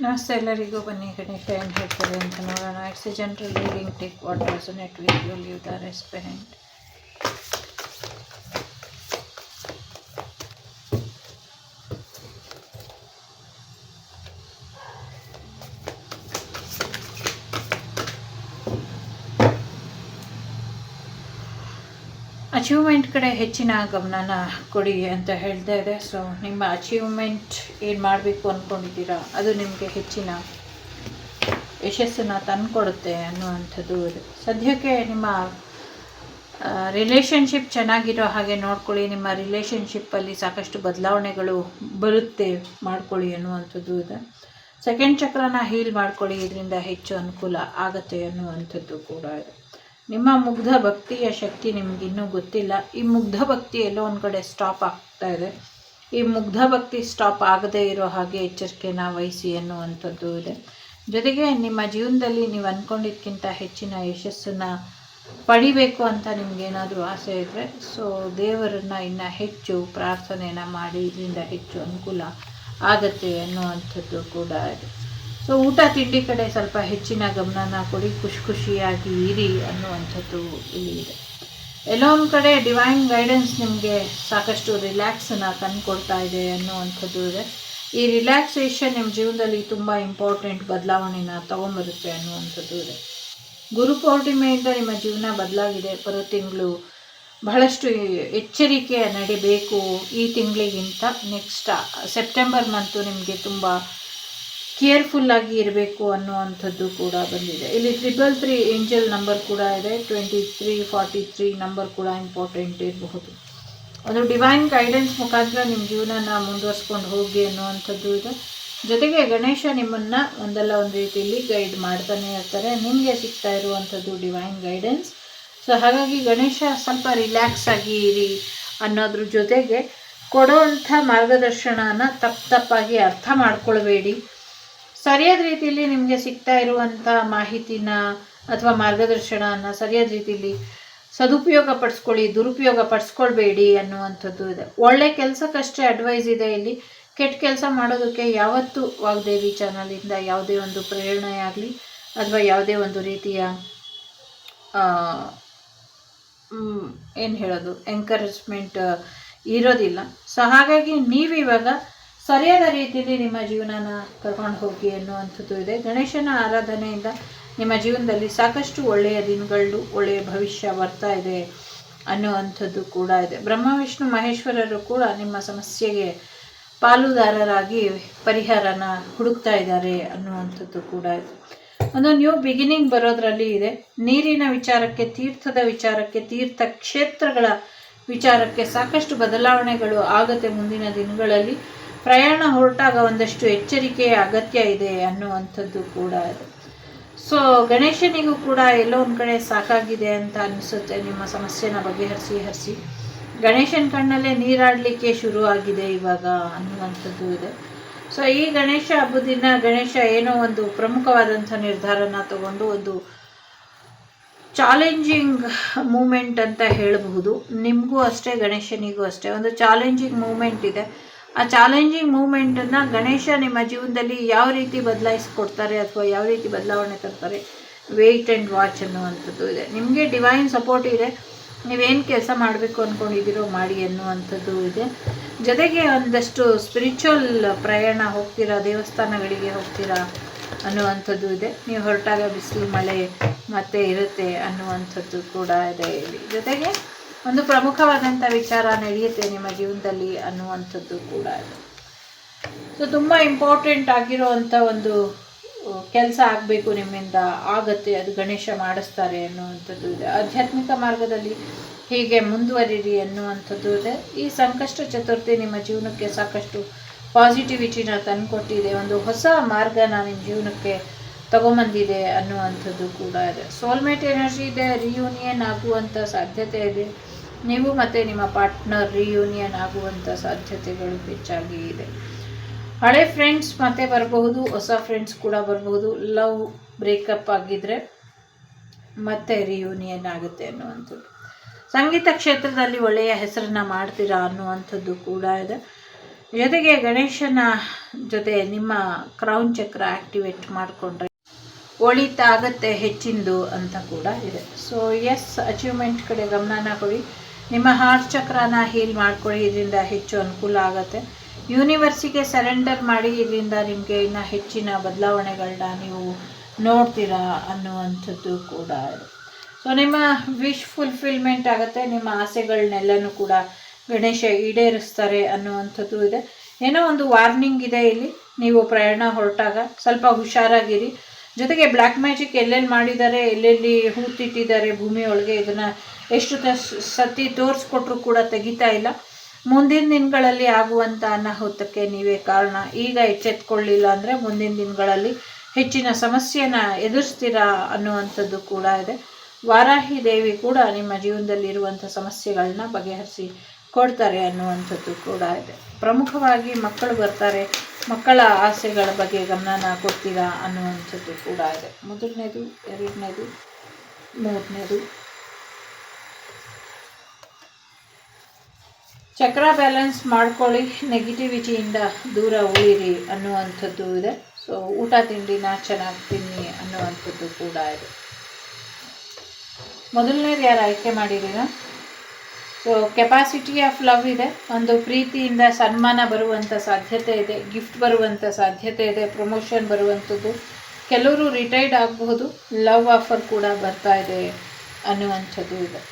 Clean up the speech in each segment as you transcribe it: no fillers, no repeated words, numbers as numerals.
ನಮಸ್ತೆ ಎಲ್ಲರಿಗೂ. ಬನ್ನಿ ಗಣೇಶ ಏನು ಹೇಳ್ತಾರೆ ಅಂತ ನೋಡೋಣ. It's a general reading. Take what resonate with you, leave the rest behind. Achievement ಕಡೆ ಹೆಚ್ಚಿನ ಗಮನನ ಕೊಡಿ ಅಂತ ಹೇಳ್ತಾ ಇದೆ. ಸೊ ನಿಮ್ಮ ಅಚೀವ್ಮೆಂಟ್ ಏನು ಮಾಡಬೇಕು ಅಂದ್ಕೊಂಡಿದ್ದೀರಾ ಅದು ನಿಮಗೆ ಹೆಚ್ಚಿನ ಯಶಸ್ಸನ್ನು ತಂದುಕೊಡುತ್ತೆ ಅನ್ನುವಂಥದ್ದು ಇದೆ. ಸದ್ಯಕ್ಕೆ ನಿಮ್ಮ ರಿಲೇಷನ್ಶಿಪ್ ಚೆನ್ನಾಗಿರೋ ಹಾಗೆ ನೋಡ್ಕೊಳ್ಳಿ. ನಿಮ್ಮ ರಿಲೇಷನ್ಶಿಪ್ಪಲ್ಲಿ ಸಾಕಷ್ಟು ಬದಲಾವಣೆಗಳು ಬರುತ್ತೆ, ಮಾಡ್ಕೊಳ್ಳಿ ಅನ್ನುವಂಥದ್ದು ಇದೆ. ಸೆಕೆಂಡ್ ಚಕ್ರನ ಹೀಲ್ ಮಾಡ್ಕೊಳ್ಳಿ, ಇದರಿಂದ ಹೆಚ್ಚು ಅನುಕೂಲ ಆಗುತ್ತೆ ಅನ್ನುವಂಥದ್ದು ಕೂಡ ಇದೆ. ನಿಮ್ಮ ಮುಗ್ಧ ಭಕ್ತಿಯ ಶಕ್ತಿ ನಿಮಗಿನ್ನೂ ಗೊತ್ತಿಲ್ಲ. ಈ ಮುಗ್ಧ ಭಕ್ತಿ ಎಲ್ಲೋ ಒಂದು ಕಡೆ ಸ್ಟಾಪ್ ಆಗ್ತಾ ಇದೆ. ಈ ಮುಗ್ಧ ಭಕ್ತಿ ಸ್ಟಾಪ್ ಆಗದೇ ಇರೋ ಹಾಗೆ ಎಚ್ಚರಿಕೆನ ವಹಿಸಿ ಅನ್ನುವಂಥದ್ದು ಇದೆ. ಜೊತೆಗೆ ನಿಮ್ಮ ಜೀವನದಲ್ಲಿ ನೀವು ಅಂದ್ಕೊಂಡಿದ್ದಕ್ಕಿಂತ ಹೆಚ್ಚಿನ ಯಶಸ್ಸನ್ನು ಪಡಿಬೇಕು ಅಂತ ನಿಮಗೇನಾದರೂ ಆಸೆ ಇದ್ದರೆ ಸೊ ದೇವರನ್ನು ಇನ್ನೂ ಹೆಚ್ಚು ಪ್ರಾರ್ಥನೆಯನ್ನು ಮಾಡಿ, ಇದರಿಂದ ಹೆಚ್ಚು ಅನುಕೂಲ ಆಗತ್ತೆ ಅನ್ನುವಂಥದ್ದು ಕೂಡ ಇದೆ. ಸೊ ಊಟ ತಿಂಡಿ ಕಡೆ ಸ್ವಲ್ಪ ಹೆಚ್ಚಿನ ಗಮನನ ಕೊಡಿ, ಖುಷಿಯಾಗಿ ಇರಿ ಅನ್ನುವಂಥದ್ದು ಇಲ್ಲಿ ಇದೆ. ಎಲ್ಲೋ ಒಂದು ಕಡೆ ಡಿವೈನ್ ಗೈಡೆನ್ಸ್ ನಿಮಗೆ ಸಾಕಷ್ಟು ರಿಲ್ಯಾಕ್ಸನ್ನು ತಂದುಕೊಡ್ತಾ ಇದೆ ಅನ್ನುವಂಥದ್ದು ಇದೆ. ಈ ರಿಲ್ಯಾಕ್ಸೇಷನ್ ನಿಮ್ಮ ಜೀವನದಲ್ಲಿ ತುಂಬ ಇಂಪಾರ್ಟೆಂಟ್ ಬದಲಾವಣೆನ ತೊಗೊಂಬರುತ್ತೆ ಅನ್ನುವಂಥದ್ದು ಇದೆ. ಗುರು ಪೌರ್ಣಿಮೆಯಿಂದ ನಿಮ್ಮ ಜೀವನ ಬದಲಾಗಿದೆ. ಬರೋ ತಿಂಗಳು ಬಹಳಷ್ಟು ಎಚ್ಚರಿಕೆ ನಡಿಬೇಕು. ಈ ತಿಂಗಳಿಗಿಂತ ನೆಕ್ಸ್ಟ್ ಸೆಪ್ಟೆಂಬರ್ ಮಂತು ನಿಮಗೆ ತುಂಬ ಕೇರ್ಫುಲ್ಲಾಗಿ ಇರಬೇಕು ಅನ್ನುವಂಥದ್ದು ಕೂಡ ಬಂದಿದೆ. ಇಲ್ಲಿ 333 ಏಂಜಲ್ ನಂಬರ್ ಕೂಡ ಇದೆ. 2343 ನಂಬರ್ ಕೂಡ ಇಂಪಾರ್ಟೆಂಟ್ ಇರಬಹುದು. ಒಂದು ಡಿವೈನ್ ಗೈಡೆನ್ಸ್ ಮುಖಾಂತರ ನಿಮ್ಮ ಜೀವನನ ಮುಂದುವರ್ಸ್ಕೊಂಡು ಹೋಗಿ ಅನ್ನುವಂಥದ್ದು ಇದೆ. ಜೊತೆಗೆ ಗಣೇಶ ನಿಮ್ಮನ್ನು ಒಂದಲ್ಲ ಒಂದು ರೀತಿಯಲ್ಲಿ ಗೈಡ್ ಮಾಡ್ತಾನೆ ಇರ್ತಾರೆ. ನಿಮಗೆ ಸಿಗ್ತಾ ಇರುವಂಥದ್ದು ಡಿವೈನ್ ಗೈಡೆನ್ಸ್. ಸೊ ಹಾಗಾಗಿ ಗಣೇಶ ಸ್ವಲ್ಪ ರಿಲ್ಯಾಕ್ಸ್ ಆಗಿ ಇರಿ ಅನ್ನೋದ್ರ ಜೊತೆಗೆ ಕೊಡೋವಂಥ ಮಾರ್ಗದರ್ಶನನ ತಪ್ಪಾಗಿ ಅರ್ಥ ಮಾಡ್ಕೊಳ್ಬೇಡಿ. ಸರಿಯಾದ ರೀತಿಯಲ್ಲಿ ನಿಮಗೆ ಸಿಗ್ತಾ ಇರುವಂಥ ಮಾಹಿತಿನ ಅಥವಾ ಮಾರ್ಗದರ್ಶನನ ಸರಿಯಾದ ರೀತಿಯಲ್ಲಿ ಸದುಪಯೋಗ ಪಡಿಸ್ಕೊಳ್ಳಿ, ದುರುಪಯೋಗ ಪಡಿಸ್ಕೊಳ್ಬೇಡಿ ಅನ್ನುವಂಥದ್ದು ಇದೆ. ಒಳ್ಳೆ ಕೆಲಸಕ್ಕಷ್ಟೇ ಅಡ್ವೈಸ್ ಇದೆ ಇಲ್ಲಿ. ಕೆಟ್ಟ ಕೆಲಸ ಮಾಡೋದಕ್ಕೆ ಯಾವತ್ತೂ ವಾಗ್ದೇವಿ ಚಾನಲಿಂದ ಯಾವುದೇ ಒಂದು ಪ್ರೇರಣೆ ಆಗಲಿ ಅಥವಾ ಯಾವುದೇ ಒಂದು ರೀತಿಯ ಎಂಕರೇಜ್ಮೆಂಟ್ ಇರೋದಿಲ್ಲ. ಸೊ ಹಾಗಾಗಿ ನೀವಿವಾಗ ಸರಿಯಾದ ರೀತಿಯಲ್ಲಿ ನಿಮ್ಮ ಜೀವನನ ಕರ್ಕೊಂಡು ಹೋಗಿ ಅನ್ನುವಂಥದ್ದು ಇದೆ. ಗಣೇಶನ ಆರಾಧನೆಯಿಂದ ನಿಮ್ಮ ಜೀವನದಲ್ಲಿ ಸಾಕಷ್ಟು ಒಳ್ಳೆಯ ದಿನಗಳು, ಒಳ್ಳೆಯ ಭವಿಷ್ಯ ಬರ್ತಾ ಇದೆ ಅನ್ನುವಂಥದ್ದು ಕೂಡ ಇದೆ. ಬ್ರಹ್ಮ ವಿಷ್ಣು ಮಹೇಶ್ವರರು ಕೂಡ ನಿಮ್ಮ ಸಮಸ್ಯೆಗೆ ಪಾಲುದಾರರಾಗಿ ಪರಿಹಾರನ ಹುಡುಕ್ತಾ ಇದ್ದಾರೆ ಅನ್ನುವಂಥದ್ದು ಕೂಡ ಇದೆ. ಒಂದು ನ್ಯೂ ಬಿಗಿನಿಂಗ್ ಬರೋದ್ರಲ್ಲಿ ಇದೆ. ನೀರಿನ ವಿಚಾರಕ್ಕೆ, ತೀರ್ಥದ ವಿಚಾರಕ್ಕೆ, ತೀರ್ಥ ಕ್ಷೇತ್ರಗಳ ವಿಚಾರಕ್ಕೆ ಸಾಕಷ್ಟು ಬದಲಾವಣೆಗಳು ಆಗುತ್ತೆ ಮುಂದಿನ ದಿನಗಳಲ್ಲಿ. ಪ್ರಯಾಣ ಹೊರಟಾಗ ಒಂದಷ್ಟು ಎಚ್ಚರಿಕೆಯ ಅಗತ್ಯ ಇದೆ ಅನ್ನುವಂಥದ್ದು ಕೂಡ ಇದೆ. ಸೊ ಗಣೇಶನಿಗೂ ಕೂಡ ಎಲ್ಲೋ ಒಂದು ಕಡೆ ಸಾಕಾಗಿದೆ ಅಂತ ಅನಿಸುತ್ತೆ. ನಿಮ್ಮ ಸಮಸ್ಯೆನ ಬಗೆಹರಿಸಿ ಗಣೇಶನ ಕಣ್ಣಲ್ಲೇ ನೀರಾಡಲಿಕ್ಕೆ ಶುರು ಆಗಿದೆ ಇವಾಗ ಅನ್ನುವಂಥದ್ದು ಇದೆ. ಸೊ ಈ ಗಣೇಶ ಹಬ್ಬದ ದಿನ ಗಣೇಶ ಏನೋ ಒಂದು ಪ್ರಮುಖವಾದಂಥ ನಿರ್ಧಾರನ ತಗೊಂಡು ಒಂದು ಚಾಲೆಂಜಿಂಗ್ ಮೂಮೆಂಟ್ ಅಂತ ಹೇಳಬಹುದು. ನಿಮಗೂ ಅಷ್ಟೇ, ಗಣೇಶನಿಗೂ ಅಷ್ಟೇ ಒಂದು ಚಾಲೆಂಜಿಂಗ್ ಮೂಮೆಂಟ್ ಇದೆ. ಆ ಚಾಲೆಂಜಿಂಗ್ ಮೂಮೆಂಟನ್ನು ಗಣೇಶ ನಿಮ್ಮ ಜೀವನದಲ್ಲಿ ಯಾವ ರೀತಿ ಬದಲಾಯಿಸ್ಕೊಡ್ತಾರೆ ಅಥವಾ ಯಾವ ರೀತಿ ಬದಲಾವಣೆ ತರ್ತಾರೆ, ವೆಯ್ಟ್ ಆ್ಯಂಡ್ ವಾಚ್ ಅನ್ನುವಂಥದ್ದು ಇದೆ. ನಿಮಗೆ ಡಿವೈನ್ ಸಪೋರ್ಟ್ ಇದೆ. ನೀವೇನು ಕೆಲಸ ಮಾಡಬೇಕು ಅಂದ್ಕೊಂಡಿದ್ದೀರೋ ಮಾಡಿ ಅನ್ನುವಂಥದ್ದು ಇದೆ. ಜೊತೆಗೆ ಒಂದಷ್ಟು ಸ್ಪಿರಿಚುವಲ್ ಪ್ರಯಾಣ ಹೋಗ್ತೀರಾ, ದೇವಸ್ಥಾನಗಳಿಗೆ ಹೋಗ್ತೀರಾ ಅನ್ನುವಂಥದ್ದು ಇದೆ. ನೀವು ಹೊರಟಾಗ ಬಿಸಿಲು ಮಳೆ ಮತ್ತೆ ಇರುತ್ತೆ ಅನ್ನುವಂಥದ್ದು ಕೂಡ ಇದೆ ಇಲ್ಲಿ. ಜೊತೆಗೆ ಒಂದು ಪ್ರಮುಖವಾದಂಥ ವಿಚಾರ ನಡೆಯುತ್ತೆ ನಿಮ್ಮ ಜೀವನದಲ್ಲಿ ಅನ್ನುವಂಥದ್ದು ಕೂಡ ಇದೆ. ಸೊ ತುಂಬ ಇಂಪಾರ್ಟೆಂಟ್ ಆಗಿರೋವಂಥ ಒಂದು ಕೆಲಸ ಆಗಬೇಕು, ನಿಮ್ಮಿಂದ ಆಗತ್ತೆ, ಅದು ಗಣೇಶ ಮಾಡಿಸ್ತಾರೆ ಅನ್ನುವಂಥದ್ದು ಇದೆ. ಆಧ್ಯಾತ್ಮಿಕ ಮಾರ್ಗದಲ್ಲಿ ಹೀಗೆ ಮುಂದುವರಿರಿ ಅನ್ನುವಂಥದ್ದು ಇದೆ. ಈ ಸಂಕಷ್ಟ ಚತುರ್ಥಿ ನಿಮ್ಮ ಜೀವನಕ್ಕೆ ಸಾಕಷ್ಟು ಪಾಸಿಟಿವಿಟಿನ ತಂದುಕೊಟ್ಟಿದೆ. ಒಂದು ಹೊಸ ಮಾರ್ಗನ ನಿಮ್ಮ ಜೀವನಕ್ಕೆ ತಗೊಂಬಂದಿದೆ ಅನ್ನುವಂಥದ್ದು ಕೂಡ ಇದೆ. ಸೋಲ್ಮೇಟ್ ಎನರ್ಜಿ ಇದೆ. ರಿಯೂನಿಯನ್ ಆಗುವಂಥ ಸಾಧ್ಯತೆ ಇದೆ. ನೀವು ಮತ್ತು ನಿಮ್ಮ ಪಾರ್ಟ್ನರ್ ರಿಯೂನಿಯನ್ ಆಗುವಂಥ ಸಾಧ್ಯತೆಗಳು ಹೆಚ್ಚಾಗಿ ಇದೆ. ಹಳೆ ಫ್ರೆಂಡ್ಸ್ ಮತ್ತೆ ಬರಬಹುದು, ಹೊಸ ಫ್ರೆಂಡ್ಸ್ ಕೂಡ ಬರಬಹುದು. ಲವ್ ಬ್ರೇಕಪ್ ಆಗಿದ್ರೆ ಮತ್ತೆ ರಿಯೂನಿಯನ್ ಆಗುತ್ತೆ ಅನ್ನುವಂಥದ್ದು. ಸಂಗೀತ ಕ್ಷೇತ್ರದಲ್ಲಿ ಒಳ್ಳೆಯ ಹೆಸರನ್ನು ಮಾಡ್ತೀರಾ ಅನ್ನುವಂಥದ್ದು ಕೂಡ ಇದೆ. ಜೊತೆಗೆ ಗಣೇಶನ ಜೊತೆ ನಿಮ್ಮ ಕ್ರೌನ್ ಚಕ್ರ ಆ್ಯಕ್ಟಿವೇಟ್ ಮಾಡಿಕೊಂಡ್ರೆ ಒಳಿತಾಗತ್ತೆ ಹೆಚ್ಚಿಂದು ಅಂತ ಕೂಡ ಇದೆ. ಸೊ ಎಸ್, ಅಚೀವ್ಮೆಂಟ್ ಕಡೆ ಗಮನನ ಕೊಡಿ. ನಿಮ್ಮ ಹಾರ್ಟ್ ಚಕ್ರನ ಹೀಲ್ ಮಾಡ್ಕೊಳ್ಳಿ, ಇದರಿಂದ ಹೆಚ್ಚು ಅನುಕೂಲ ಆಗುತ್ತೆ. ಯೂನಿವರ್ಸಿಗೆ ಸರೆಂಡರ್ ಮಾಡಿ, ಇದರಿಂದ ನಿಮಗೆ ಇನ್ನು ಹೆಚ್ಚಿನ ಬದಲಾವಣೆಗಳನ್ನ ನೀವು ನೋಡ್ತೀರಾ ಅನ್ನುವಂಥದ್ದು ಕೂಡ ಇದೆ. ಸೊ ನಿಮ್ಮ ವಿಶ್ ಫುಲ್ಫಿಲ್ಮೆಂಟ್ ಆಗುತ್ತೆ, ನಿಮ್ಮ ಆಸೆಗಳನ್ನೆಲ್ಲನೂ ಕೂಡ ಗಣೇಶ ಈಡೇರಿಸ್ತಾರೆ ಅನ್ನುವಂಥದ್ದು ಇದೆ. ಏನೋ ಒಂದು ವಾರ್ನಿಂಗ್ ಇದೆ ಇಲ್ಲಿ, ನೀವು ಪ್ರಯಾಣ ಹೊರಟಾಗ ಸ್ವಲ್ಪ ಹುಷಾರಾಗಿರಿ. ಜೊತೆಗೆ ಬ್ಲ್ಯಾಕ್ ಮ್ಯಾಜಿಕ್ ಎಲ್ಲೆಲ್ಲಿ ಮಾಡಿದ್ದಾರೆ, ಎಲ್ಲೆಲ್ಲಿ ಹೂತಿಟ್ಟಿದ್ದಾರೆ ಭೂಮಿಯೊಳಗೆ, ಇದನ್ನು ಎಷ್ಟು ಸತಿ ತೋರಿಸ್ಕೊಟ್ರೂ ಕೂಡ ತೆಗಿತಾ ಇಲ್ಲ. ಮುಂದಿನ ದಿನಗಳಲ್ಲಿ ಆಗುವಂಥ ಅನಾಹುತಕ್ಕೆ ನೀವೇ ಕಾರಣ. ಈಗ ಎಚ್ಚೆತ್ಕೊಳ್ಳಿಲ್ಲ ಅಂದರೆ ಮುಂದಿನ ದಿನಗಳಲ್ಲಿ ಹೆಚ್ಚಿನ ಸಮಸ್ಯೆನ ಎದುರಿಸ್ತೀರಾ ಅನ್ನುವಂಥದ್ದು ಕೂಡ ಇದೆ. ವಾರಾಹಿ ದೇವಿ ಕೂಡ ನಿಮ್ಮ ಜೀವನದಲ್ಲಿ ಇರುವಂಥ ಸಮಸ್ಯೆಗಳನ್ನ ಬಗೆಹರಿಸಿ ಕೊಡ್ತಾರೆ ಅನ್ನುವಂಥದ್ದು ಕೂಡ ಇದೆ. ಪ್ರಮುಖವಾಗಿ ಮಕ್ಕಳು ಬರ್ತಾರೆ, ಮಕ್ಕಳ ಆಸೆಗಳ ಬಗ್ಗೆ ಗಮನನ ಕೊಡ್ತೀರಾ ಅನ್ನುವಂಥದ್ದು ಕೂಡ ಇದೆ. ಮೊದಲನೇದು, ಎರಡನೇದು, ಮೂರನೇದು. ಚಕ್ರ ಬ್ಯಾಲೆನ್ಸ್ ಮಾಡ್ಕೊಳ್ಳಿ, ನೆಗೆಟಿವಿಟಿಯಿಂದ ದೂರ ಉಳಿರಿ ಅನ್ನುವಂಥದ್ದು ಇದೆ. ಸೊ ಊಟ ತಿಂಡಿನ ಚೆನ್ನಾಗಿ ತಿನ್ನಿ ಅನ್ನುವಂಥದ್ದು ಕೂಡ ಇದೆ. ಮೊದಲನೇದು ಯಾರು ಆಯ್ಕೆ ಮಾಡಿದ್ದೀರಾ? ಸೊ ಕೆಪಾಸಿಟಿ ಆಫ್ ಲವ್ ಇದೆ. ಒಂದು ಪ್ರೀತಿಯಿಂದ ಸನ್ಮಾನ ಬರುವಂಥ ಸಾಧ್ಯತೆ ಇದೆ, ಗಿಫ್ಟ್ ಬರುವಂಥ ಸಾಧ್ಯತೆ ಇದೆ, ಪ್ರಮೋಷನ್ ಬರುವಂಥದ್ದು. ಕೆಲವರು ರಿಟೈರ್ಡ್ ಆಗಬಹುದು, ಲವ್ ಆಫರ್ ಕೂಡ ಬರ್ತಾ ಇದೆ ಅನ್ನುವಂಥದ್ದು ಇದೆ.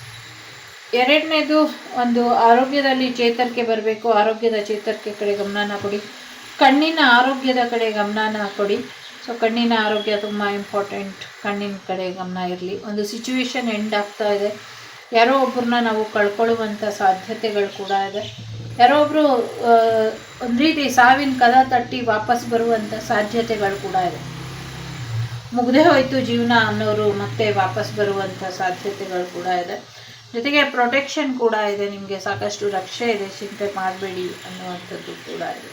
ಎರಡನೇದು, ಒಂದು ಆರೋಗ್ಯದಲ್ಲಿ ಚೇತರಿಕೆ ಬರಬೇಕು, ಆರೋಗ್ಯದ ಚೇತರಿಕೆ ಕಡೆ ಗಮನನ ಕೊಡಿ. ಕಣ್ಣಿನ ಆರೋಗ್ಯದ ಕಡೆ ಗಮನನ ಕೊಡಿ. ಸೊ ಕಣ್ಣಿನ ಆರೋಗ್ಯ ತುಂಬ ಇಂಪಾರ್ಟೆಂಟ್, ಕಣ್ಣಿನ ಕಡೆ ಗಮನ ಇರಲಿ. ಒಂದು ಸಿಚುವೇಶನ್ ಎಂಡ್ ಆಗ್ತಾ ಇದೆ, ಯಾರೋ ಒಬ್ಬರನ್ನ ನಾವು ಕಳ್ಕೊಳ್ಳುವಂಥ ಸಾಧ್ಯತೆಗಳು ಕೂಡ ಇದೆ. ಯಾರೋ ಒಬ್ಬರು ಒಂದು ರೀತಿ ಸಾವಿನ ಕದ ತಟ್ಟಿ ವಾಪಸ್ ಬರುವಂಥ ಸಾಧ್ಯತೆಗಳು ಕೂಡ ಇದೆ. ಮುಗ್ದೇ ಹೋಯಿತು ಜೀವನ ಅನ್ನೋರು ಮತ್ತೆ ವಾಪಸ್ ಬರುವಂಥ ಸಾಧ್ಯತೆಗಳು ಕೂಡ ಇದೆ. ಜೊತೆಗೆ ಪ್ರೊಟೆಕ್ಷನ್ ಕೂಡ ಇದೆ, ನಿಮಗೆ ಸಾಕಷ್ಟು ರಕ್ಷೆ ಇದೆ, ಚಿಂತೆ ಮಾಡಬೇಡಿ ಅನ್ನುವಂಥದ್ದು ಕೂಡ ಇದೆ.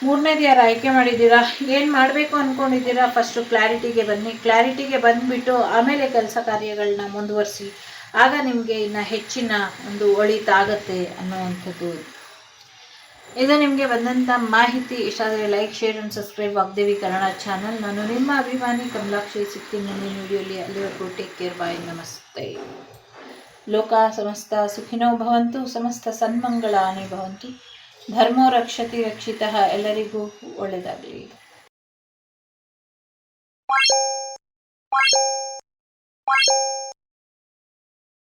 ಮೂರನೇದು ಯಾರು ಆಯ್ಕೆ ಮಾಡಿದ್ದೀರಾ? ಏನು ಮಾಡಬೇಕು ಅಂದ್ಕೊಂಡಿದ್ದೀರಾ? ಫಸ್ಟು ಕ್ಲಾರಿಟಿಗೆ ಬನ್ನಿ. ಕ್ಲಾರಿಟಿಗೆ ಬಂದುಬಿಟ್ಟು ಆಮೇಲೆ ಕೆಲಸ ಕಾರ್ಯಗಳನ್ನ ಮುಂದುವರಿಸಿ, ಆಗ ನಿಮಗೆ ಇನ್ನು ಹೆಚ್ಚಿನ ಒಂದು ಒಳಿತಾಗತ್ತೆ ಅನ್ನುವಂಥದ್ದು. ಇದು ನಿಮಗೆ ಬಂದಂಥ ಮಾಹಿತಿ ಇಷ್ಟ ಆದರೆ like, share and subscribe Vagdevi Kannada channel. ನಾನು ನಿಮ್ಮ ಅಭಿಮಾನಿ ಕಮಲಾಕ್ಷಿ. ಸಿಗ್ತೀನಿ ಮುಂದಿನ ವಿಡಿಯೋಲಿ. ಅಲ್ಲಿವರೆಗೂ ಟೇಕ್ ಕೇರ್, ಬಾಯ್, ನಮಸ್ತೆ. ಲೋಕ ಸಮಸ್ತ ಸುಖಿನೋ ಭವಂತು, ಸಮಸ್ತ ಸನ್ಮಂಗಳಾನಿ ಭವಂತು, ಧರ್ಮೋ ರಕ್ಷತಿ ರಕ್ಷಿತಃ. ಎಲ್ಲರಿಗೂ ಒಳ್ಳೆಯದಾಗಲಿ.